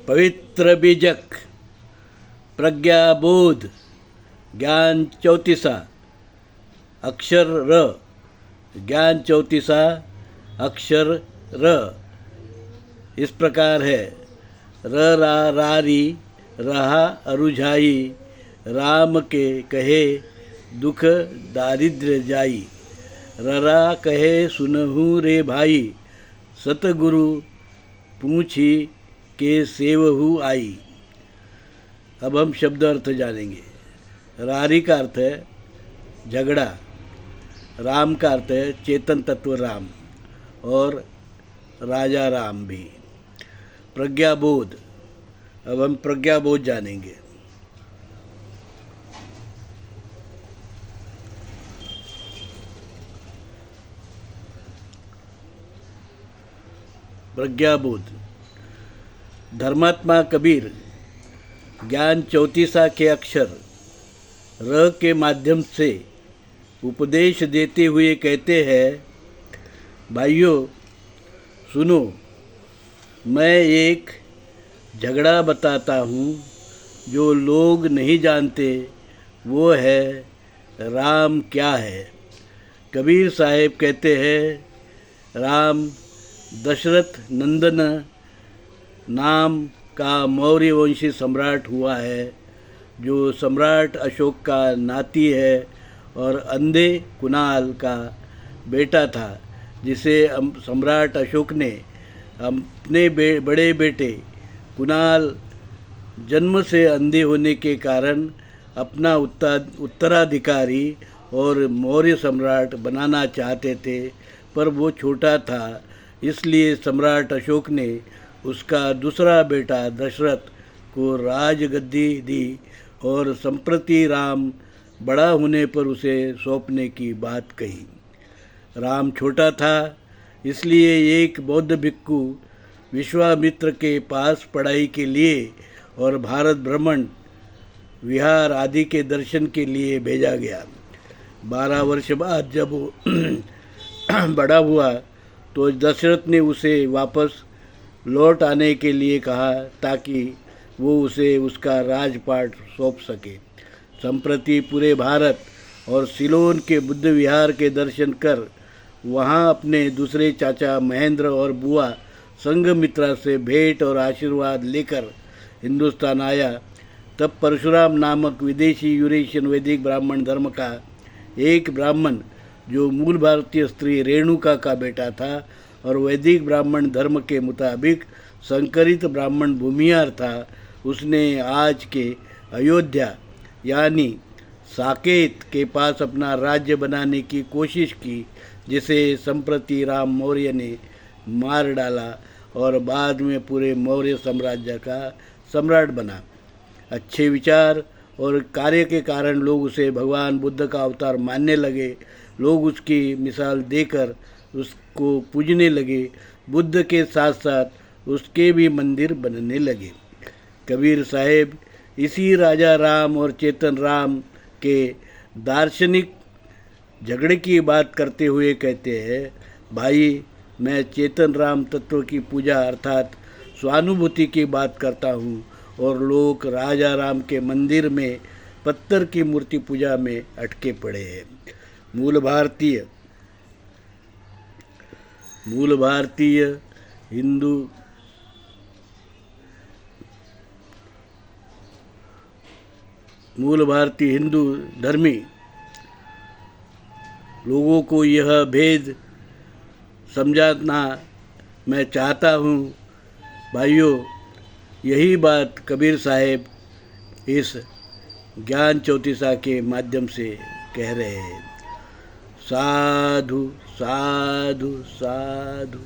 पवित्र बीजक प्रज्ञाबोध ज्ञान चौतीसा अक्षर र ज्ञान चौतीसा अक्षर र इस प्रकार है। र रा रारी रहा अरुझाई राम के कहे दुख दारिद्र्य जाई। ररा कहे सुनहु रे भाई सतगुरु पूछी के सेवहु आई। अब हम शब्द अर्थ जानेंगे। रारी का अर्थ है झगड़ा, राम का अर्थ है चेतन तत्व राम और राजा राम भी। प्रज्ञाबोध, अब हम प्रज्ञाबोध जानेंगे। प्रज्ञाबोध धर्मात्मा कबीर ज्ञान चौतीसा के अक्षर र के माध्यम से उपदेश देते हुए कहते हैं, भाइयों सुनो, मैं एक झगड़ा बताता हूँ जो लोग नहीं जानते, वो है राम क्या है। कबीर साहेब कहते हैं, राम दशरथ नंदन नाम का मौर्य वंशी सम्राट हुआ है, जो सम्राट अशोक का नाती है और अंधे कुणाल का बेटा था, जिसे सम्राट अशोक ने अपने बड़े बेटे कुणाल जन्म से अंधे होने के कारण अपना उत्तराधिकारी और मौर्य सम्राट बनाना चाहते थे, पर वो छोटा था, इसलिए सम्राट अशोक ने उसका दूसरा बेटा दशरथ को राजगद्दी दी और संप्रति राम बड़ा होने पर उसे सौंपने की बात कही। राम छोटा था, इसलिए एक बौद्ध भिक्षु विश्वामित्र के पास पढ़ाई के लिए और भारत भ्रमण विहार आदि के दर्शन के लिए भेजा गया। 12 वर्ष बाद जब वो बड़ा हुआ तो दशरथ ने उसे वापस लौट आने के लिए कहा ताकि वो उसे उसका राजपाट सौंप सके। संप्रति पूरे भारत और सिलोन के बुद्ध विहार के दर्शन कर वहाँ अपने दूसरे चाचा महेंद्र और बुआ संघमित्रा से भेंट और आशीर्वाद लेकर हिंदुस्तान आया। तब परशुराम नामक विदेशी यूरेशियन वैदिक ब्राह्मण धर्म का एक ब्राह्मण, जो मूल भारतीय स्त्री रेणुका का बेटा था और वैदिक ब्राह्मण धर्म के मुताबिक संकरित ब्राह्मण भूमिहार था, उसने आज के अयोध्या यानी साकेत के पास अपना राज्य बनाने की कोशिश की, जिसे संप्रति राम मौर्य ने मार डाला और बाद में पूरे मौर्य साम्राज्य का सम्राट बना। अच्छे विचार और कार्य के कारण लोग उसे भगवान बुद्ध का अवतार मानने लगे। लोग उसकी मिसाल देकर उसको पूजने लगे। बुद्ध के साथ साथ उसके भी मंदिर बनने लगे। कबीर साहेब इसी राजा राम और चेतन राम के दार्शनिक झगड़े की बात करते हुए कहते हैं, भाई मैं चेतन राम तत्व की पूजा अर्थात स्वानुभूति की बात करता हूँ और लोग राजा राम के मंदिर में पत्थर की मूर्ति पूजा में अटके पड़े हैं। मूल भारतीय हिंदू धर्मी लोगों को यह भेद समझाना मैं चाहता हूँ। भाइयों, यही बात कबीर साहेब इस ज्ञान चौतीसा के माध्यम से कह रहे हैं। साधु साधु साधु।